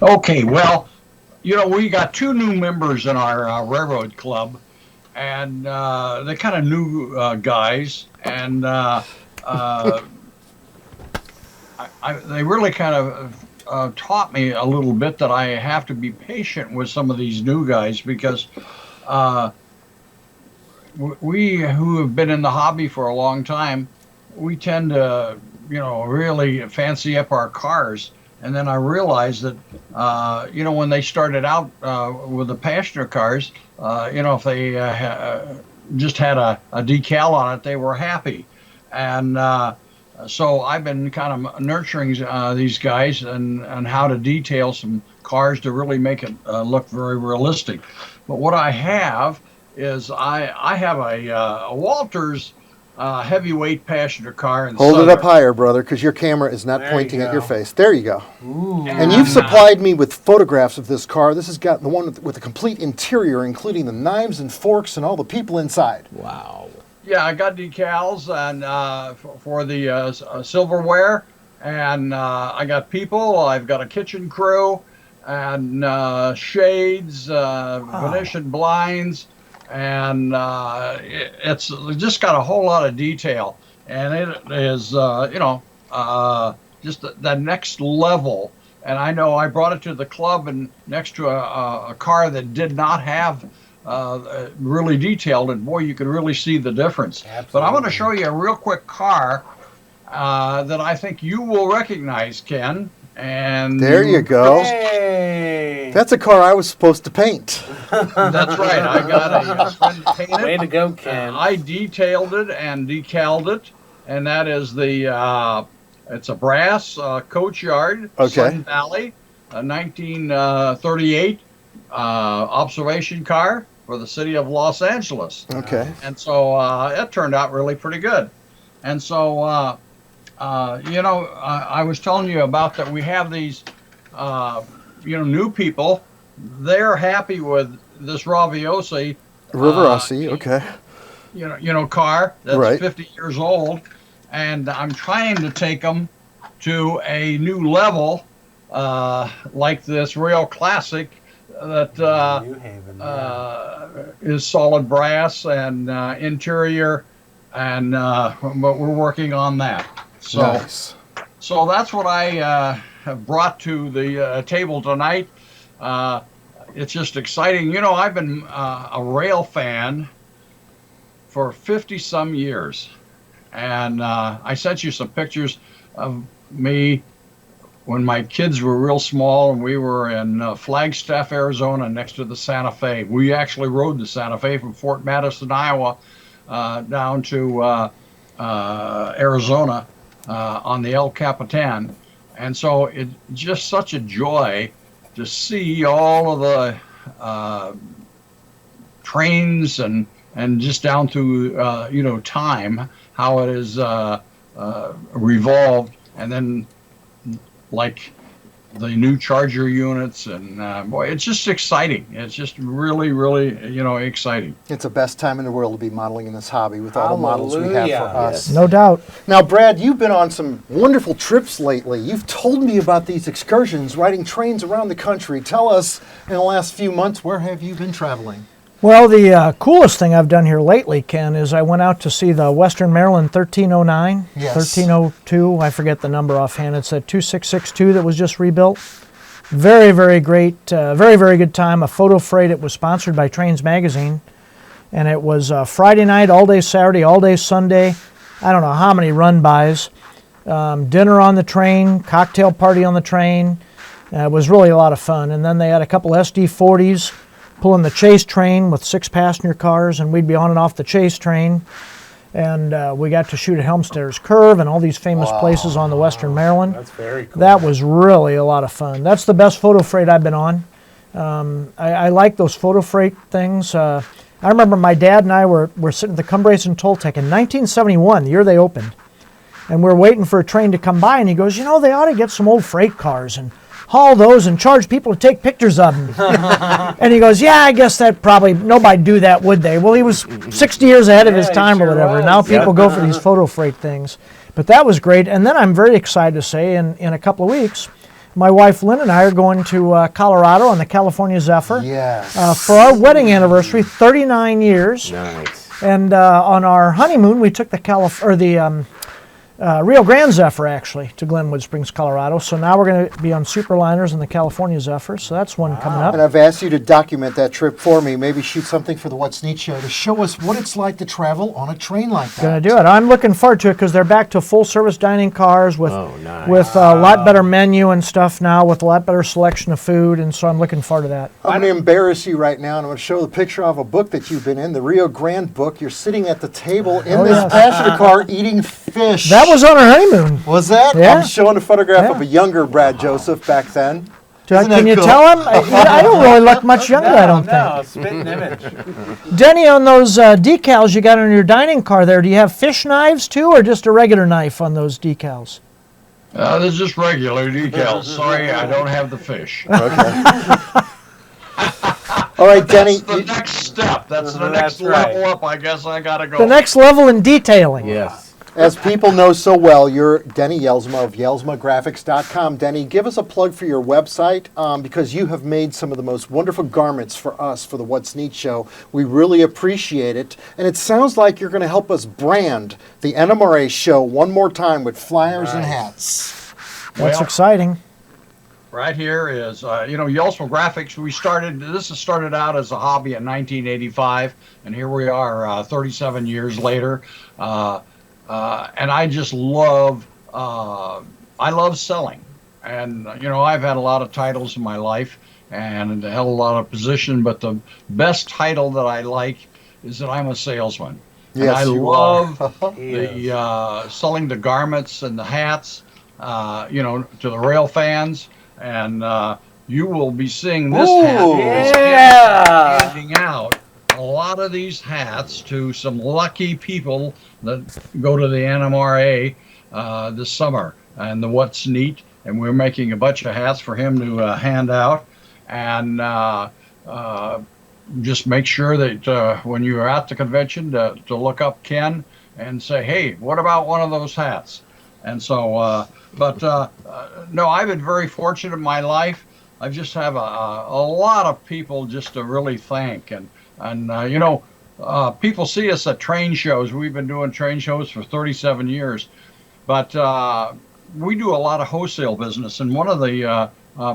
[SPEAKER 3] Okay, well, we got 2 new members in our railroad club, and they're kind of new guys, and they really kind of taught me a little bit that I have to be patient with some of these new guys, because we who have been in the hobby for a long time, we tend to, really fancy up our cars. And then I realized that, when they started out with the passenger cars, if they just had a decal on it, they were happy. And so I've been kind of nurturing these guys and how to detail some cars to really make it look very realistic. But what I have is I have a Walters heavyweight passenger car.
[SPEAKER 1] Hold it up higher, brother, because your camera is not pointing at your face. There you go.
[SPEAKER 4] Ooh.
[SPEAKER 1] And you've supplied me with photographs of this car. This has got the one with the complete interior, including the knives and forks and all the people inside.
[SPEAKER 5] Wow.
[SPEAKER 3] Yeah, I got decals and for the silverware, and I got people. I've got a kitchen crew, and shades, Venetian blinds. And it's just got a whole lot of detail, and it is just the next level. And I know I brought it to the club and next to a car that did not have really detailed, and boy, you could really see the difference.
[SPEAKER 4] Absolutely.
[SPEAKER 3] But I want to show you a real quick car that I think you will recognize, Ken. And
[SPEAKER 1] There you go.
[SPEAKER 4] Hey.
[SPEAKER 1] That's a car I was supposed to paint.
[SPEAKER 3] That's right. I got a friend to paint it.
[SPEAKER 4] Way to go, Ken.
[SPEAKER 3] I detailed it and decaled it, and that is it's a brass coach yard,
[SPEAKER 1] Okay.
[SPEAKER 3] Sun Valley, a 1938 observation car for the city of Los Angeles.
[SPEAKER 1] Okay.
[SPEAKER 3] And so it turned out really pretty good. And so, I was telling you about that we have these, new people. They're happy with this Raviosi.
[SPEAKER 1] Riverossi, okay.
[SPEAKER 3] Car that's
[SPEAKER 1] Right.
[SPEAKER 3] 50 years old. And I'm trying to take them to a new level, like this real classic that
[SPEAKER 4] New Haven.
[SPEAKER 3] is solid brass and interior, and but we're working on that. So,
[SPEAKER 1] Nice.
[SPEAKER 3] so that's what I have brought to the table tonight. It's just exciting. I've been a rail fan for 50-some years, and I sent you some pictures of me when my kids were real small, and we were in Flagstaff, Arizona, next to the Santa Fe. We actually rode the Santa Fe from Fort Madison, Iowa, down to Arizona on the El Capitan. And so it's just such a joy to see all of the trains and just down through time, how it is revolved, and then like the new charger units, and boy, it's just exciting. It's just really, really, exciting.
[SPEAKER 1] It's the best time in the world to be modeling in this hobby with all the models we have for us.
[SPEAKER 2] No doubt.
[SPEAKER 1] Now, Brad, you've been on some wonderful trips lately. You've told me about these excursions, riding trains around the country. Tell us, in the last few months, where have you been traveling?
[SPEAKER 2] Well, the coolest thing I've done here lately, Ken, is I went out to see the Western Maryland 1309,
[SPEAKER 1] Yes.
[SPEAKER 2] 1302, I forget the number offhand. It's a 2662 that was just rebuilt. Very, very great, very, very good time. A photo freight. It was sponsored by Trains Magazine. And it was Friday night, all day Saturday, all day Sunday. I don't know how many run-bys. Dinner on the train, cocktail party on the train. It was really a lot of fun. And then they had a couple SD40s pulling the chase train with 6 passenger cars, and we'd be on and off the chase train. And we got to shoot at Helmstedt's Curve and all these famous places on the Western Maryland.
[SPEAKER 4] That's very cool.
[SPEAKER 2] That was really a lot of fun. That's the best photo freight I've been on. I like those photo freight things. I remember my dad and I were sitting at the Cumbrace and Toltec in 1971, the year they opened. And we were waiting for a train to come by, and he goes, they ought to get some old freight cars and haul those and charge people to take pictures of them. And he goes, I guess that probably, nobody'd do that, would they? Well, he was 60 years ahead of his time or whatever. Now people go for these photo freight things. But that was great. And then I'm very excited to say in a couple of weeks, my wife Lynn and I are going to Colorado on the California Zephyr.
[SPEAKER 1] Yes.
[SPEAKER 2] For our wedding anniversary, 39 years.
[SPEAKER 5] Nice.
[SPEAKER 2] And on our honeymoon, we took the Rio Grande Zephyr, actually, to Glenwood Springs, Colorado. So now we're going to be on Superliners in the California Zephyr. So that's one coming up.
[SPEAKER 1] And I've asked you to document that trip for me, maybe shoot something for the What's Neat show to show us what it's like to travel on a train like that.
[SPEAKER 2] Going to do it. I'm looking forward to it because they're back to full-service dining cars with
[SPEAKER 5] nice.
[SPEAKER 2] with a lot better menu and stuff now, with a lot better selection of food, and so I'm looking forward to that.
[SPEAKER 1] I'm going to embarrass you right now, and I'm going to show the picture of a book that you've been in, the Rio Grande book. You're sitting at the table in this
[SPEAKER 2] yes.
[SPEAKER 1] passenger car eating fish.
[SPEAKER 2] That was on our honeymoon.
[SPEAKER 1] Was that?
[SPEAKER 2] Yeah.
[SPEAKER 1] I'm showing a photograph
[SPEAKER 2] Yeah.
[SPEAKER 1] of a younger Brad Joseph back then.
[SPEAKER 2] Can
[SPEAKER 1] that
[SPEAKER 2] you
[SPEAKER 1] cool?
[SPEAKER 2] tell him? I don't really look much younger, I don't
[SPEAKER 4] No,
[SPEAKER 2] think.
[SPEAKER 4] spitting image.
[SPEAKER 2] Denny, on those decals you got on your dining car there, do you have fish knives too, or just a regular knife on those decals?
[SPEAKER 3] There's just regular decals. Sorry, I don't have the fish.
[SPEAKER 1] All right, Denny.
[SPEAKER 3] That's the next step. That's the
[SPEAKER 4] That's
[SPEAKER 3] next
[SPEAKER 4] right.
[SPEAKER 3] level up. I guess I gotta go.
[SPEAKER 2] The next level in detailing.
[SPEAKER 5] Yes.
[SPEAKER 1] As people know so well, you're Denny Jelsma of JelsmaGraphics.com. Denny, give us a plug for your website because you have made some of the most wonderful garments for us for the What's Neat show. We really appreciate it. And it sounds like you're going to help us brand the NMRA show one more time with flyers and hats.
[SPEAKER 2] That's
[SPEAKER 3] Well,
[SPEAKER 2] exciting.
[SPEAKER 3] Right here is, Jelsma Graphics. This has started out as a hobby in 1985, and here we are 37 years later. And I just love, I love selling. And, I've had a lot of titles in my life and held a lot of position, but the best title that I like is that I'm a salesman.
[SPEAKER 1] Yes,
[SPEAKER 3] and I
[SPEAKER 1] you
[SPEAKER 3] love
[SPEAKER 1] are.
[SPEAKER 3] the selling the garments and the hats, to the rail fans. And you will be seeing this hat.
[SPEAKER 1] Ooh.
[SPEAKER 4] Yeah.
[SPEAKER 3] Handing out a lot of these hats to some lucky people that go to the NMRA this summer. And the What's Neat, and we're making a bunch of hats for him to hand out. And just make sure that when you're at the convention to look up Ken and say, hey, what about one of those hats? And so, no, I've been very fortunate in my life. I just have a lot of people just to really thank. And people see us at train shows. We've been doing train shows for 37 years. But we do a lot of wholesale business. And one of the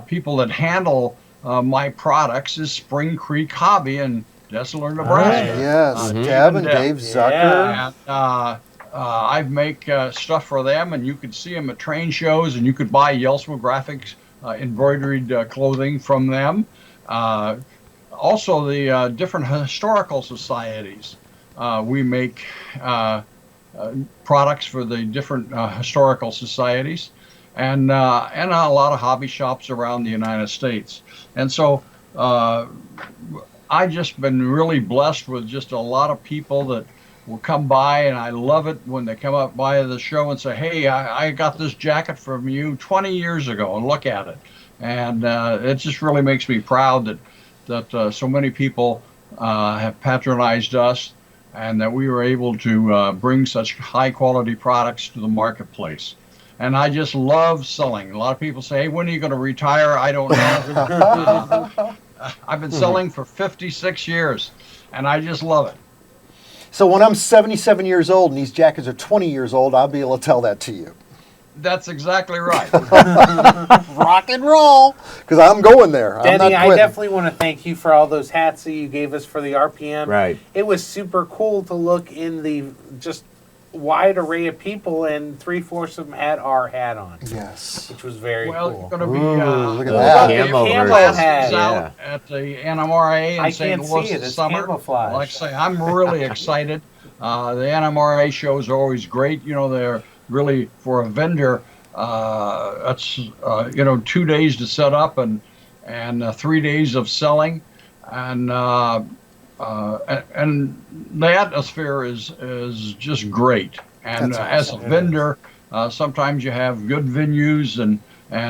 [SPEAKER 3] people that handle my products is Spring Creek Hobby in Dessler, Nebraska.
[SPEAKER 1] Yes,
[SPEAKER 3] Dave
[SPEAKER 1] Deb and
[SPEAKER 3] Deb.
[SPEAKER 1] Dave Zucker.
[SPEAKER 4] Yeah.
[SPEAKER 3] And I make stuff for them, and you could see them at train shows, and you could buy Jelsma Graphics embroidered clothing from them. Also, the different historical societies. We make products for the different historical societies. and a lot of hobby shops around the United States. And so I just been really blessed with just a lot of people that will come by, and I love it when they come up by the show and say, hey, I got this jacket from you 20 years ago, and look at it. And it just really makes me proud that so many people have patronized us, and that we were able to bring such high quality products to the marketplace. And I just love selling. A lot of people say, hey, when are you going to retire? I don't know. I've been selling for 56 years, and I just love it.
[SPEAKER 1] So when I'm 77 years old and these jackets are 20 years old, I'll be able to tell that to you.
[SPEAKER 3] That's exactly right.
[SPEAKER 1] Rock and roll, because I'm going there. I'm
[SPEAKER 4] Denny,
[SPEAKER 1] not
[SPEAKER 4] I
[SPEAKER 1] quitting.
[SPEAKER 4] definitely want to thank you for all those hats that you gave us for the RPM.
[SPEAKER 5] Right.
[SPEAKER 4] It was super cool to look in the just wide array of people, and 3/4 of them had our hat on,
[SPEAKER 1] Yes.
[SPEAKER 4] which was very
[SPEAKER 3] Well,
[SPEAKER 4] cool.
[SPEAKER 3] it's going to be
[SPEAKER 1] Ooh, look at
[SPEAKER 5] the
[SPEAKER 1] that.
[SPEAKER 5] camo
[SPEAKER 4] Camo
[SPEAKER 5] version.
[SPEAKER 4] hat.
[SPEAKER 3] out at the NMRA in
[SPEAKER 4] I
[SPEAKER 3] St.
[SPEAKER 4] can't
[SPEAKER 3] Louis
[SPEAKER 4] see it.
[SPEAKER 3] this
[SPEAKER 4] It's
[SPEAKER 3] summer.
[SPEAKER 4] camouflage.
[SPEAKER 3] Like I say, I'm really excited. The NMRA shows are always great. You know, they're really, for a vendor, that's 2 days to set up and 3 days of selling, and the atmosphere is just great. And
[SPEAKER 1] That's
[SPEAKER 3] as a
[SPEAKER 1] awesome.
[SPEAKER 3] vendor, sometimes you have good venues, and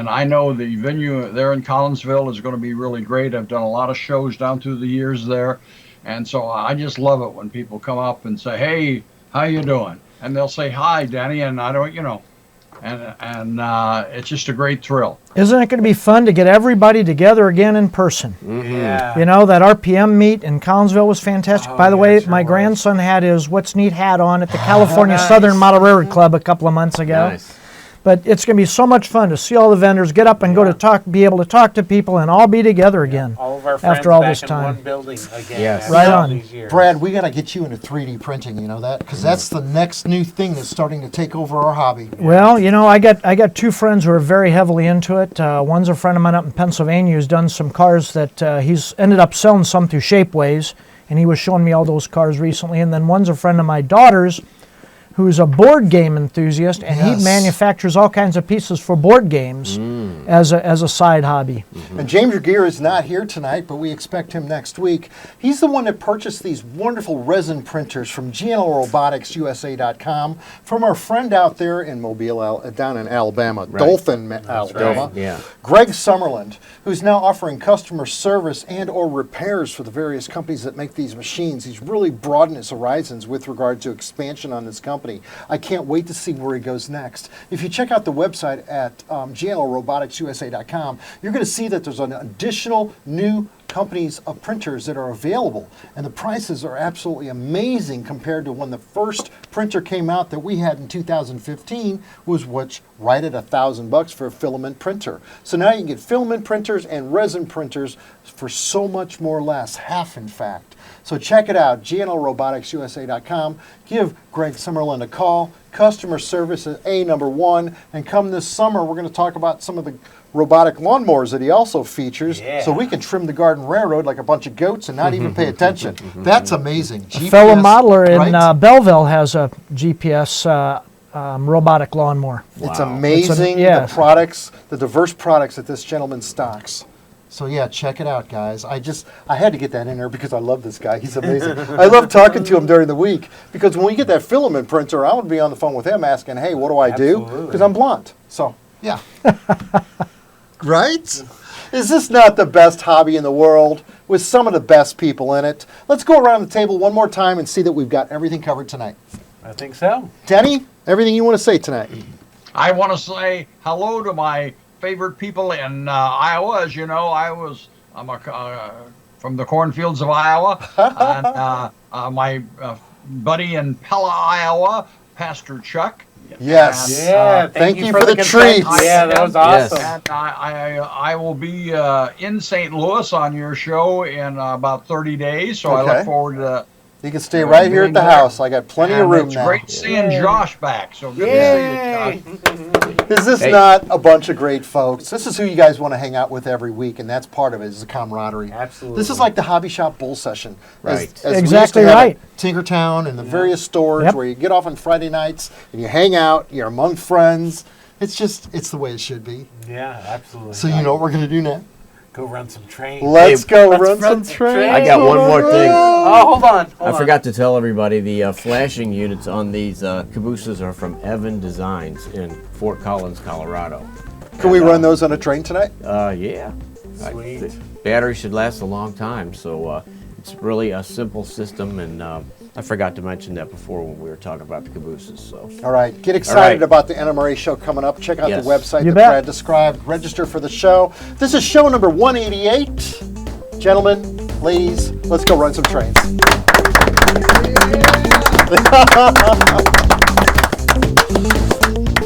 [SPEAKER 3] I know the venue there in Collinsville is going to be really great. I've done a lot of shows down through the years there, and so I just love it when people come up and say, "Hey, how you doing?" And they'll say, "Hi, Danny," and I don't, and it's just a great thrill.
[SPEAKER 2] Isn't it going to be fun to get everybody together again in person?
[SPEAKER 4] Yeah.
[SPEAKER 2] You know, that RPM meet in Collinsville was fantastic.
[SPEAKER 4] Oh,
[SPEAKER 2] By the
[SPEAKER 4] yeah,
[SPEAKER 2] way,
[SPEAKER 4] it sure
[SPEAKER 2] my
[SPEAKER 4] was.
[SPEAKER 2] grandson had his What's Neat hat on at the California
[SPEAKER 4] Nice.
[SPEAKER 2] Southern Model Railroad Club a couple of months ago.
[SPEAKER 5] Nice.
[SPEAKER 2] But it's going to be so much fun to see all the vendors get up and go to talk, be able to talk to people, and all be together again.
[SPEAKER 4] All of our friends
[SPEAKER 2] After all
[SPEAKER 4] back
[SPEAKER 2] this
[SPEAKER 4] in
[SPEAKER 2] time.
[SPEAKER 4] one building again.
[SPEAKER 5] Yes.
[SPEAKER 4] after
[SPEAKER 2] Right
[SPEAKER 4] all
[SPEAKER 2] on.
[SPEAKER 4] these years.
[SPEAKER 1] Brad, we got to get you into 3D printing, you know that? Because that's the next new thing that's starting to take over our hobby.
[SPEAKER 2] Well, you know, I got two friends who are very heavily into it. One's a friend of mine up in Pennsylvania who's done some cars that he's ended up selling some through Shapeways, and he was showing me all those cars recently. And then one's a friend of my daughter's who's a board game enthusiast, and
[SPEAKER 1] Yes.
[SPEAKER 2] he manufactures all kinds of pieces for board games as a side hobby.
[SPEAKER 1] And James Regier is not here tonight, but we expect him next week. He's the one that purchased these wonderful resin printers from GNLRoboticsUSA.com from our friend out there in Mobile, down in Alabama,
[SPEAKER 5] Right.
[SPEAKER 1] Dothan, Alabama.
[SPEAKER 5] Right, yeah.
[SPEAKER 1] Greg Summerland, who's now offering customer service and or repairs for the various companies that make these machines. He's really broadened his horizons with regard to expansion on this company. I can't wait to see where he goes next. If you check out the website at GNLRoboticsUSA.com, you're going to see that there's an additional new companies of printers that are available, and the prices are absolutely amazing compared to when the first printer came out that we had in 2015 was right at $1,000 for a filament printer. So now you can get filament printers and resin printers for so much more less, half in fact. So check it out, GNLRoboticsUSA.com. Give Greg Summerlin a call. Customer service is #1. And come this summer, we're going to talk about some of the robotic lawnmowers that he also features,
[SPEAKER 4] Yeah.
[SPEAKER 1] so we can trim the garden railroad like a bunch of goats and not even pay attention. That's amazing.
[SPEAKER 2] A fellow modeler in
[SPEAKER 1] right?
[SPEAKER 2] Belleville has a GPS robotic lawnmower.
[SPEAKER 1] It's amazing,
[SPEAKER 2] yes.
[SPEAKER 1] the products, the diverse products that this gentleman stocks. So yeah, check it out, guys. I had to get that in there because I love this guy. He's amazing. I love talking to him during the week because when we get that filament printer, I would be on the phone with him asking, hey, what do I do?
[SPEAKER 4] Absolutely.
[SPEAKER 1] Because I'm blunt. So, yeah. Right? Is this not the best hobby in the world with some of the best people in it? Let's go around the table one more time and see that we've got everything covered tonight.
[SPEAKER 4] I think so.
[SPEAKER 1] Denny, everything you want to say tonight?
[SPEAKER 3] I want to say hello to my favorite people in Iowa. As you know, I'm from the cornfields of Iowa, and my buddy in Pella, Iowa, Pastor Chuck.
[SPEAKER 1] Yes.
[SPEAKER 3] And,
[SPEAKER 4] Yeah,
[SPEAKER 1] thank you for the
[SPEAKER 4] consent.
[SPEAKER 1] treats.
[SPEAKER 4] Yeah, that was awesome.
[SPEAKER 3] And I will be in St. Louis on your show in about 30 days, so I
[SPEAKER 1] Okay.
[SPEAKER 3] look forward to.
[SPEAKER 1] You can stay right here at the house. I got plenty of
[SPEAKER 3] And
[SPEAKER 1] room
[SPEAKER 3] it's
[SPEAKER 1] now.
[SPEAKER 3] great seeing Josh back. So good
[SPEAKER 4] Yay!
[SPEAKER 3] to see you, Josh.
[SPEAKER 1] Is this
[SPEAKER 5] Hey.
[SPEAKER 1] not a bunch of great folks? This is who you guys want to hang out with every week, and that's part of it, is the camaraderie.
[SPEAKER 4] Absolutely.
[SPEAKER 1] This is like the Hobby Shop Bull Session.
[SPEAKER 5] Right.
[SPEAKER 1] we used
[SPEAKER 2] Exactly
[SPEAKER 1] to have
[SPEAKER 2] right.
[SPEAKER 1] at Tinkertown and the various stores
[SPEAKER 2] Yep.
[SPEAKER 1] where you get off on Friday nights and you hang out, you're among friends. It's the way it should be.
[SPEAKER 4] Yeah, absolutely.
[SPEAKER 1] So you know what we're going to do now?
[SPEAKER 4] Go run some trains.
[SPEAKER 1] Let's go
[SPEAKER 4] let's
[SPEAKER 1] run
[SPEAKER 4] run
[SPEAKER 1] some
[SPEAKER 4] some
[SPEAKER 1] trains.
[SPEAKER 5] I got one more thing.
[SPEAKER 4] Oh, hold on.
[SPEAKER 5] I forgot to tell everybody the flashing units on these cabooses are from Evan Designs in Fort Collins, Colorado.
[SPEAKER 1] Can we run those on a train tonight?
[SPEAKER 5] Yeah.
[SPEAKER 4] Sweet.
[SPEAKER 5] The battery should last a long time, so it's really a simple system, and I forgot to mention that before when we were talking about the cabooses. So.
[SPEAKER 1] All right. Get excited
[SPEAKER 5] right.
[SPEAKER 1] about the NMRA show coming up. Check out
[SPEAKER 5] Yes.
[SPEAKER 1] the website
[SPEAKER 2] You
[SPEAKER 1] that
[SPEAKER 2] bet.
[SPEAKER 1] Brad described. Register for the show. This is show number 188. Gentlemen, ladies, let's go run some trains.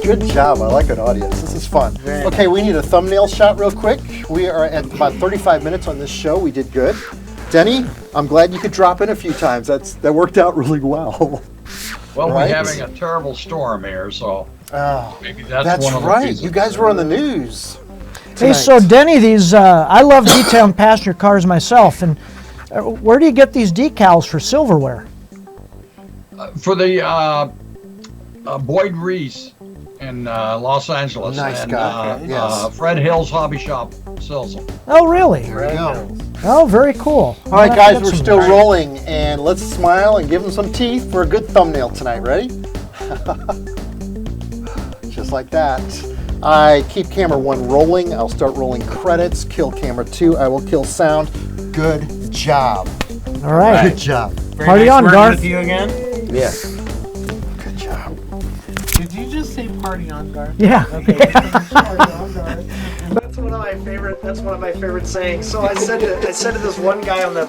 [SPEAKER 1] Good job. I like an audience. This is fun. Okay, we need a thumbnail shot real quick. We are at about 35 minutes on this show. We did good. Denny, I'm glad you could drop in a few times. That worked out really well.
[SPEAKER 3] Well,
[SPEAKER 1] Right.
[SPEAKER 3] we're having a terrible storm here, so
[SPEAKER 1] Oh,
[SPEAKER 3] maybe that's
[SPEAKER 1] that's
[SPEAKER 3] one of the
[SPEAKER 1] right.
[SPEAKER 3] reasons.
[SPEAKER 1] You guys were on the news.
[SPEAKER 2] Hey, so
[SPEAKER 1] tonight.
[SPEAKER 2] Denny, these I love detailing passenger cars myself, and where do you get these decals for silverware?
[SPEAKER 3] For the Boyd Reese in Los Angeles.
[SPEAKER 1] Nice
[SPEAKER 3] and,
[SPEAKER 1] guy. Yes.
[SPEAKER 3] Fred Hill's Hobby Shop sells them.
[SPEAKER 2] Oh, really?
[SPEAKER 1] There you go.
[SPEAKER 2] Oh, very cool.
[SPEAKER 1] All right, guys, we're still rolling, and let's smile and give them some teeth for a good thumbnail tonight. Ready? Just like that. I keep camera 1 rolling. I'll start rolling credits. Kill camera 2. I will kill sound. Good job.
[SPEAKER 2] All right.
[SPEAKER 1] Good job.
[SPEAKER 4] Very
[SPEAKER 2] Party
[SPEAKER 4] nice
[SPEAKER 2] on,
[SPEAKER 4] working
[SPEAKER 2] Garth.
[SPEAKER 4] with you again.
[SPEAKER 5] Yes.
[SPEAKER 1] Good job.
[SPEAKER 4] Did you just say party on, Garth?
[SPEAKER 2] Yeah.
[SPEAKER 4] Okay.
[SPEAKER 2] That's one of my favorite. That's one of my favorite sayings. So I said to this one guy on the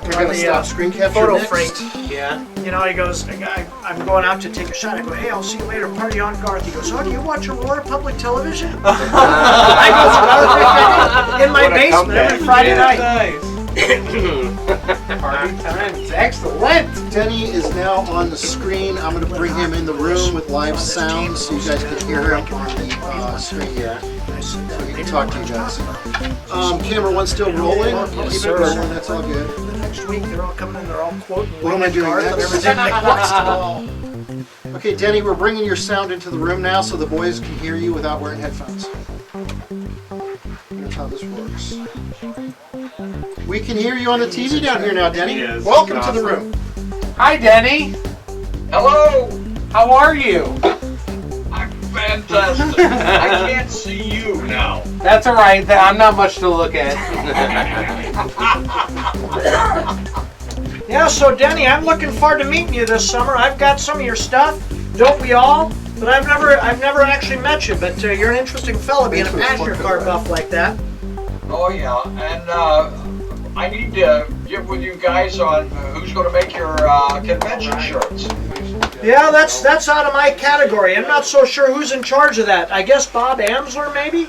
[SPEAKER 1] Screen capture
[SPEAKER 2] photo
[SPEAKER 1] next.
[SPEAKER 2] freight.
[SPEAKER 4] Yeah.
[SPEAKER 2] You know, he goes, I'm going out to take a shot. I go, hey, I'll see you later. Party on, Garth. He goes, oh, do you watch Aurora Public Television? I go, in my basement every Friday night.
[SPEAKER 4] Party times. Excellent.
[SPEAKER 1] Denny is now on the screen. I'm going to bring him in the room with live sound so you guys can hear him on the screen here. So we can talk to you guys. Camera 1 still rolling. Keep it rolling. That's all good.
[SPEAKER 2] The next week, they're all coming in. They're all quoting
[SPEAKER 1] What am I doing
[SPEAKER 2] Garth and
[SPEAKER 1] next?
[SPEAKER 2] everything like what's
[SPEAKER 1] Okay, Denny, we're bringing your sound into the room now so the boys can hear you without wearing headphones. That's how this works. We can hear you on the TV down here now, Denny.
[SPEAKER 4] Yes,
[SPEAKER 1] Welcome
[SPEAKER 4] awesome.
[SPEAKER 1] to the room.
[SPEAKER 4] Hi, Denny.
[SPEAKER 3] Hello!
[SPEAKER 4] How are you?
[SPEAKER 3] I'm fantastic. I can't see you now.
[SPEAKER 4] That's all right. I'm not much to look at.
[SPEAKER 2] Yeah, so Denny, I'm looking forward to meeting you this summer. I've got some of your stuff, don't we all? But I've never actually met you. But you're an interesting fella, being a passenger car buff like that.
[SPEAKER 3] Oh yeah, and I need to get with you guys on who's going to make your convention shirts.
[SPEAKER 2] Yeah, that's out of my category. I'm not so sure who's in charge of that. I guess Bob Amsler, maybe.